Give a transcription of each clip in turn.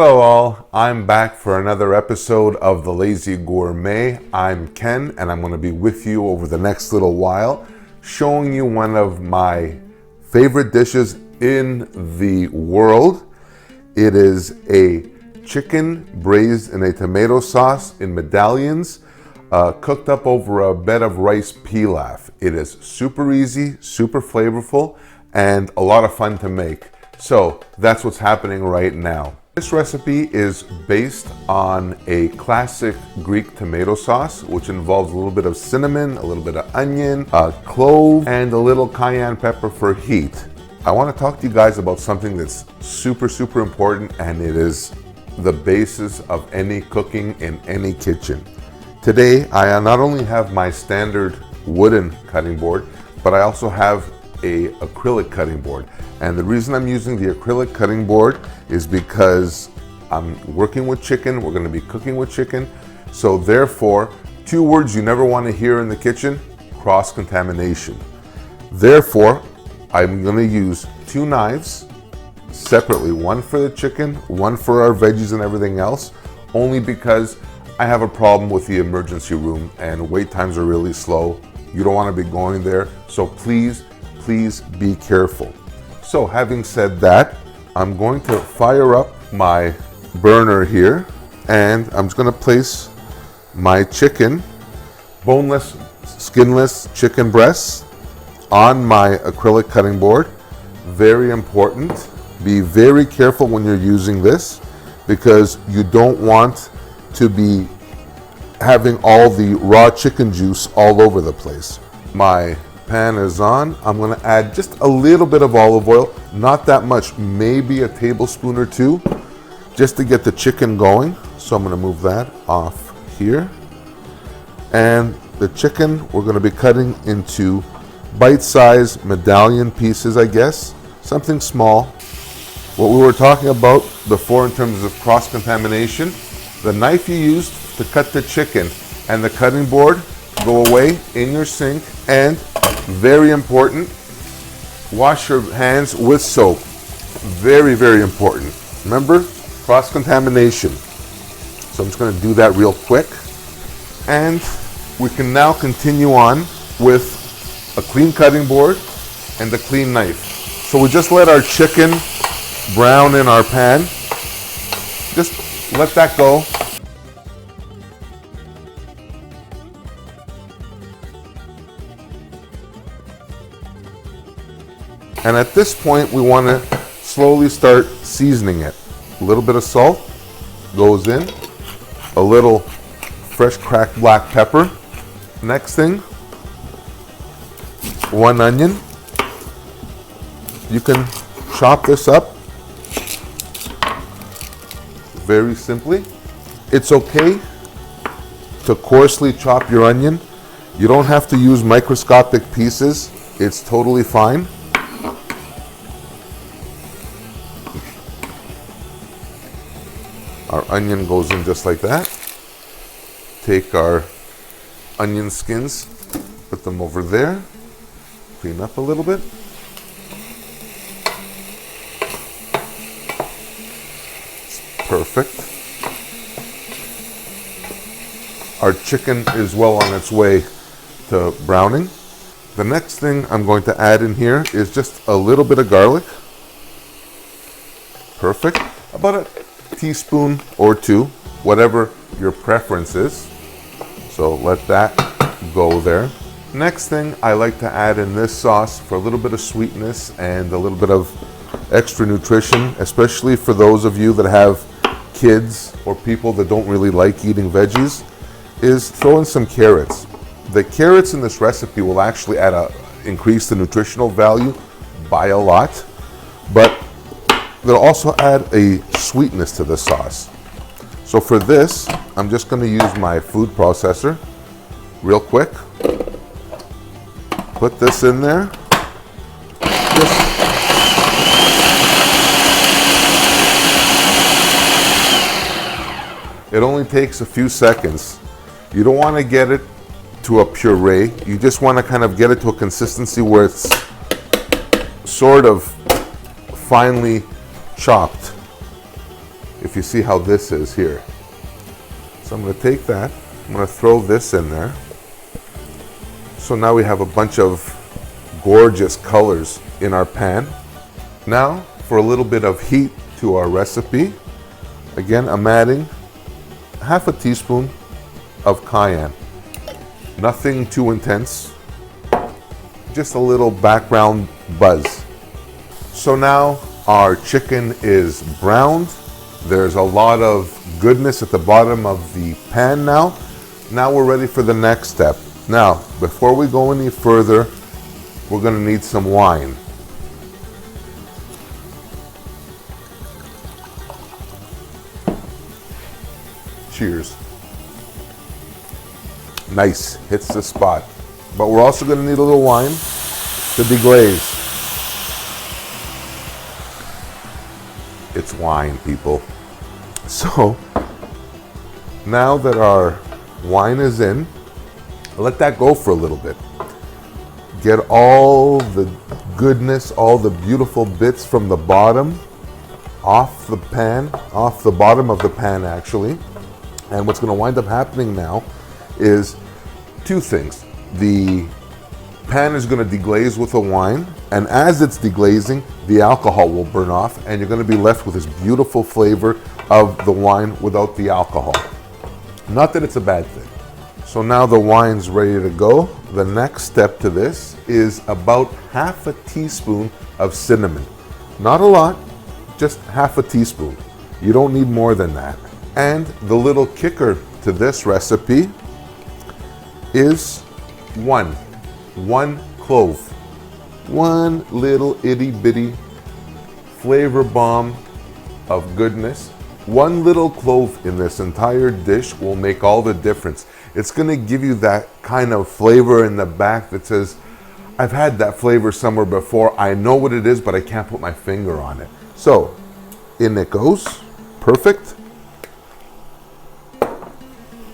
Hello all, I'm back for another episode of The Lazy Gourmet. I'm Ken and I'm going to be with you over the next little while showing you one of my favorite dishes in the world. It is a chicken braised in a tomato sauce in medallions, cooked up over a bed of rice pilaf. It is super easy, super flavorful, and a lot of fun to make. So that's what's happening right now. This recipe is based on a classic Greek tomato sauce, which involves a little bit of cinnamon, a little bit of onion, a clove, and a little cayenne pepper for heat. I want to talk to you guys about something that's super important, and it is the basis of any cooking in any kitchen. Today, I not only have my standard wooden cutting board, but I also have a acrylic cutting board. And the reason I'm using the acrylic cutting board is because I'm working with chicken. We're going to be cooking with chicken. So therefore, two words you never want to hear in the kitchen: cross-contamination. Therefore, I'm going to use two knives separately, one for the chicken, one for our veggies and everything else, only because I have a problem with the emergency room and wait times are really slow. You don't want to be going there. So please be careful. So having said that, I'm going to fire up my burner here, and I'm just going to place my chicken, boneless, skinless chicken breasts, on my acrylic cutting board. Very important. Be very careful when you're using this, because you don't want to be having all the raw chicken juice all over the place. My pan is on. I'm going to add just a little bit of olive oil, not that much, maybe a tablespoon or two, just to get the chicken going. So I'm going to move that off here. And the chicken we're going to be cutting into bite-sized medallion pieces, I guess, something small. What we were talking about before in terms of cross-contamination, the knife you used to cut the chicken and the cutting board go away in your sink. And very important, wash your hands with soap. Very important. Remember, cross-contamination. So I'm just going to do that real quick. And we can now continue on with a clean cutting board and a clean knife. So we just let our chicken brown in our pan. Just let that go. And at this point, we want to slowly start seasoning it. A little bit of salt goes in, a little fresh cracked black pepper. Next thing, one onion. You can chop this up very simply. It's okay to coarsely chop your onion. You don't have to use microscopic pieces. It's totally fine. Our onion goes in just like that. Take our onion skins, put them over there, clean up a little bit. It's perfect. Our chicken is well on its way to browning. The next thing I'm going to add in here is just a little bit of garlic. Perfect. About a teaspoon or two, whatever your preference is. So let that go there. Next thing I like to add in this sauce for a little bit of sweetness and a little bit of extra nutrition, especially for those of you that have kids or people that don't really like eating veggies, is throw in some carrots. The carrots in this recipe will actually increase the nutritional value by a lot, but they'll also add a sweetness to the sauce. So for this, I'm just going to use my food processor real quick. Put this in there. It only takes a few seconds. You don't want to get it to a puree. You just want to kind of get it to a consistency where it's sort of finely chopped. if you see how this is here. So I'm going to take that, I'm going to throw this in there. So now we have a bunch of gorgeous colors in our pan. Now for a little bit of heat to our recipe, again I'm adding half a teaspoon of cayenne. Nothing too intense, just a little background buzz. So now our chicken is browned. There's a lot of goodness at the bottom of the pan now. Now we're ready for the next step. Now, before we go any further, we're going to need some wine. Cheers. Nice, hits the spot. But we're also going to need a little wine to deglaze. It's wine, people. So now that our wine is in, let that go for a little bit. Get all the goodness, all the beautiful bits from the bottom off the pan, off the bottom of the pan actually. And what's going to wind up happening now is two things. The pan is going to deglaze with the wine, and as it's deglazing, the alcohol will burn off, and you're going to be left with this beautiful flavor of the wine without the alcohol. Not that it's a bad thing. So now the wine's ready to go. The next step to this is about half a teaspoon of cinnamon. Not a lot, just half a teaspoon. You don't need more than that. And the little kicker to this recipe is one clove. One little itty bitty flavor bomb of goodness. One little clove in this entire dish will make all the difference. It's going to give you that kind of flavor in the back that says, I've had that flavor somewhere before. I know what it is, but I can't put my finger on it. So in it goes. Perfect.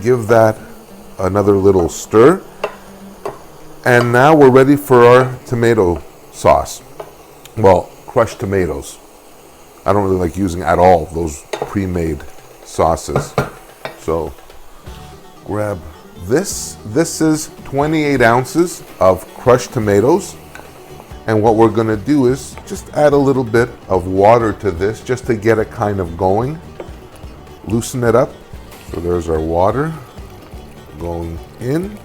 Give that another little stir. And now we're ready for our tomato sauce. Well, crushed tomatoes. I don't really like using at all those pre-made sauces. So grab this. This is 28 ounces of crushed tomatoes. And what we're going to do is just add a little bit of water to this just to get it kind of going. Loosen it up. So there's our water going in.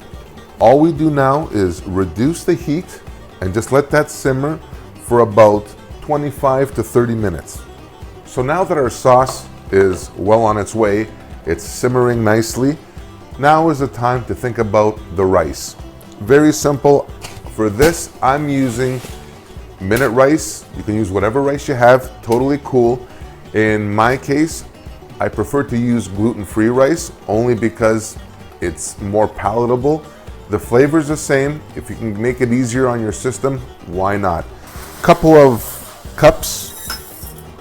All we do now is reduce the heat and just let that simmer for about 25 to 30 minutes. So now that our sauce is well on its way, it's simmering nicely, now is the time to think about the rice. Very simple. For this, I'm using minute rice. You can use whatever rice you have, totally cool. In my case, I prefer to use gluten-free rice only because it's more palatable. The flavor's the same. If you can make it easier on your system, why not? Couple of cups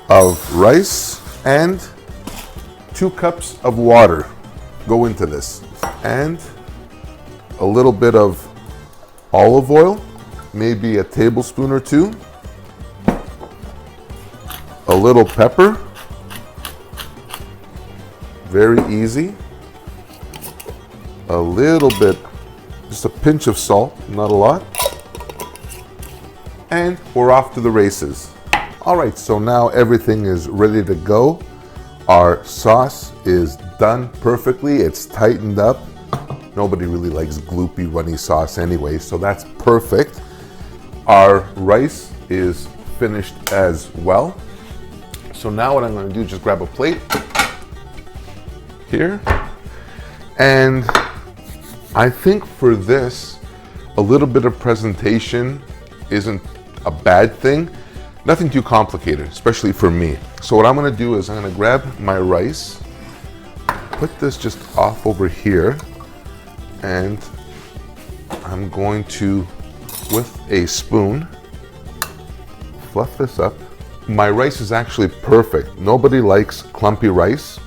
of rice and 2 cups of water go into this. And a little bit of olive oil, maybe a tablespoon or 2. A little pepper. Very easy. A little bit, just a pinch of salt, not a lot. And we're off to the races. All right, so now everything is ready to go. Our sauce is done perfectly. It's tightened up. Nobody really likes gloopy, runny sauce anyway, so that's perfect. Our rice is finished as well. So now what I'm going to do is just grab a plate here. And I think for this, a little bit of presentation isn't a bad thing. Nothing too complicated, especially for me. So what I'm going to do is I'm going to grab my rice, put this just off over here, and I'm going to, with a spoon, fluff this up. My rice is actually perfect. Nobody likes clumpy rice.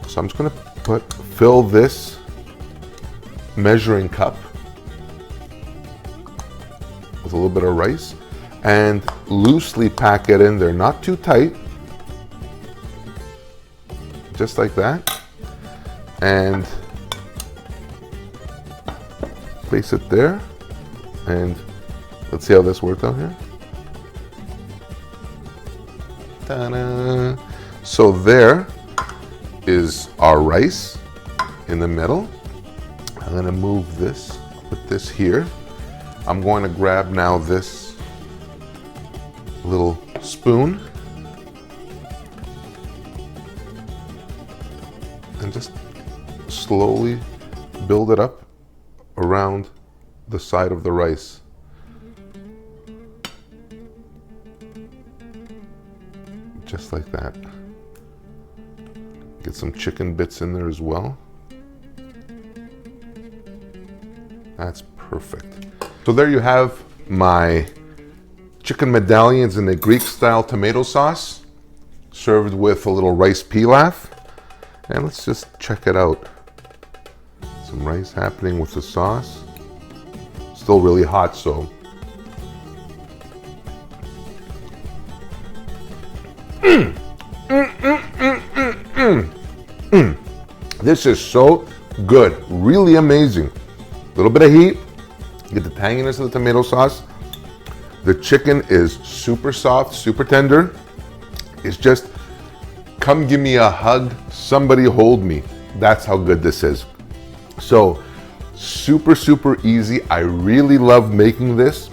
So I'm just going to fill this measuring cup with a little bit of rice and loosely pack it in there, not too tight. just like that. And place it there. And let's see how this worked out here. Ta-da! So there is our rice in the middle. I'm gonna move this, put this here. I'm going to grab now this little spoon and just slowly build it up around the side of the rice. Just like that. Get some chicken bits in there as well. That's perfect. So there you have my chicken medallions in the Greek style tomato sauce, served with a little rice pilaf. And let's just check it out. Some rice happening with the sauce. Still really hot, so. This is so good, really amazing. A little bit of heat, get the tanginess of the tomato sauce. The chicken is super soft, super tender. It's just, come give me a hug, somebody hold me. That's how good this is. So, super, super easy. I really love making this,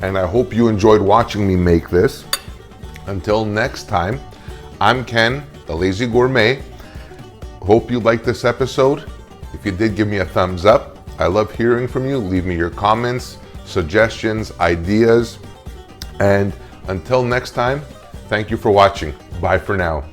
and I hope you enjoyed watching me make this. Until next time, I'm Ken, the Lazy Gourmet. Hope you liked this episode. If you did, give me a thumbs up. I love hearing from you. Leave me your comments, suggestions, ideas. And until next time, thank you for watching. Bye for now.